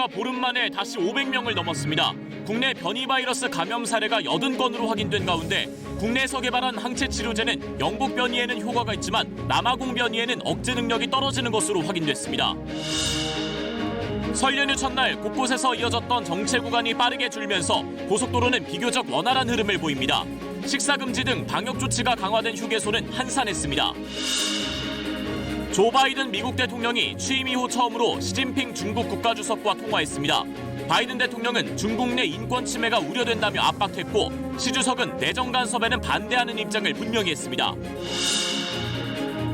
수가 보름 만에 다시 500명을 넘었습니다. 국내 변이 바이러스 감염 사례가 80건으로 확인된 가운데 국내에서 개발한 항체 치료제는 영국 변이에는 효과가 있지만 남아공 변이에는 억제 능력이 떨어지는 것으로 확인됐습니다. 설 연휴 첫날 곳곳에서 이어졌던 정체 구간이 빠르게 줄면서 고속도로는 비교적 원활한 흐름을 보입니다. 식사 금지 등 방역 조치가 강화된 휴게소는 한산했습니다. 조 바이든 미국 대통령이 취임 이후 처음으로 시진핑 중국 국가주석과 통화했습니다. 바이든 대통령은 중국 내 인권 침해가 우려된다며 압박했고 시 주석은 내정 간섭에는 반대하는 입장을 분명히 했습니다.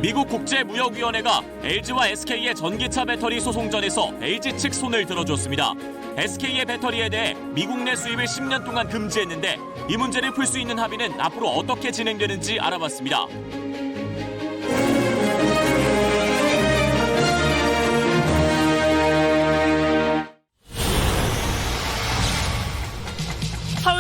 미국 국제무역위원회가 LG와 SK의 전기차 배터리 소송전에서 LG 측 손을 들어줬습니다. SK의 배터리에 대해 미국 내 수입을 10년 동안 금지했는데 이 문제를 풀 수 있는 합의는 앞으로 어떻게 진행되는지 알아봤습니다.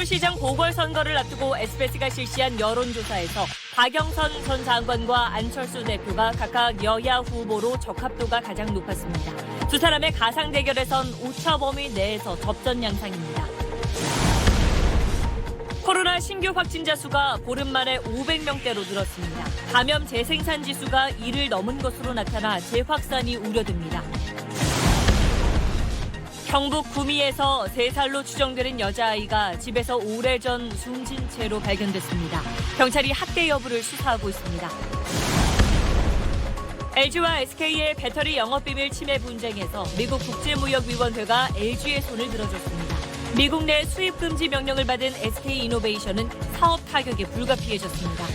서울시장 보궐선거를 앞두고 SBS가 실시한 여론조사에서 박영선 전 장관과 안철수 대표가 각각 여야 후보로 적합도가 가장 높았습니다. 두 사람의 가상 대결에선 오차 범위 내에서 접전 양상입니다. 코로나 신규 확진자 수가 보름 만에 500명대로 늘었습니다. 감염 재생산 지수가 1을 넘은 것으로 나타나 재확산이 우려됩니다. 경북 구미에서 3살로 추정되는 여자아이가 집에서 오래전 숨진 채로 발견됐습니다. 경찰이 학대 여부를 수사하고 있습니다. LG와 SK의 배터리 영업비밀 침해 분쟁에서 미국 국제무역위원회가 LG의 손을 들어줬습니다. 미국 내 수입 금지 명령을 받은 SK이노베이션은 사업 타격에 불가피해졌습니다.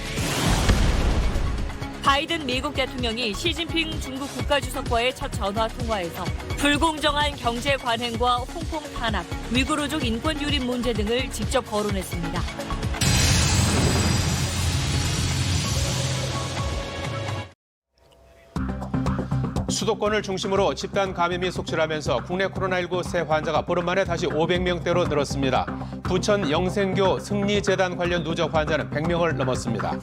바이든 미국 대통령이 시진핑 중국 국가주석과의 첫 전화 통화에서 불공정한 경제 관행과 홍콩 탄압, 위구르족 인권 유린 문제 등을 직접 거론했습니다. 수도권을 중심으로 집단 감염이 속출하면서 국내 코로나19 새 환자가 보름 만에 다시 500명대로 늘었습니다. 부천 영생교 승리재단 관련 누적 환자는 100명을 넘었습니다.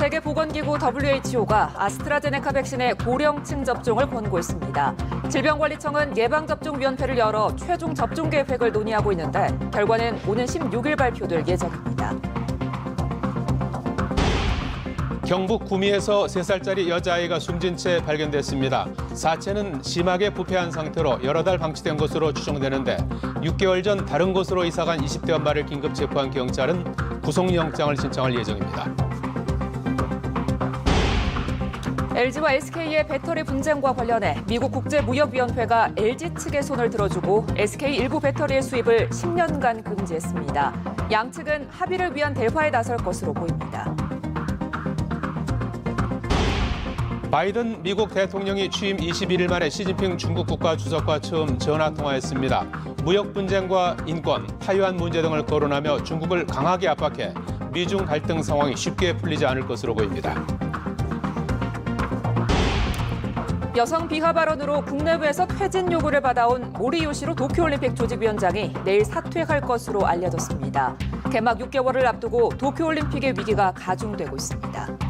세계보건기구 WHO가 아스트라제네카 백신의 고령층 접종을 권고했습니다. 질병관리청은 예방접종위원회를 열어 최종 접종 계획을 논의하고 있는데 결과는 오는 16일 발표될 예정입니다. 경북 구미에서 3살짜리 여자아이가 숨진 채 발견됐습니다. 사체는 심하게 부패한 상태로 여러 달 방치된 것으로 추정되는데 6개월 전 다른 곳으로 이사간 20대 엄마를 긴급 체포한 경찰은 구속영장을 신청할 예정입니다. LG와 SK의 배터리 분쟁과 관련해 미국 국제무역위원회가 LG 측의 손을 들어주고 SK 일부 배터리의 수입을 10년간 금지했습니다. 양측은 합의를 위한 대화에 나설 것으로 보입니다. 바이든 미국 대통령이 취임 21일 만에 시진핑 중국 국가주석과 처음 전화통화했습니다. 무역 분쟁과 인권, 타이완 문제 등을 거론하며 중국을 강하게 압박해 미중 갈등 상황이 쉽게 풀리지 않을 것으로 보입니다. 여성 비하 발언으로 국내부에서 퇴진 요구를 받아온 모리요시로 도쿄올림픽 조직위원장이 내일 사퇴할 것으로 알려졌습니다. 개막 6개월을 앞두고 도쿄올림픽의 위기가 가중되고 있습니다.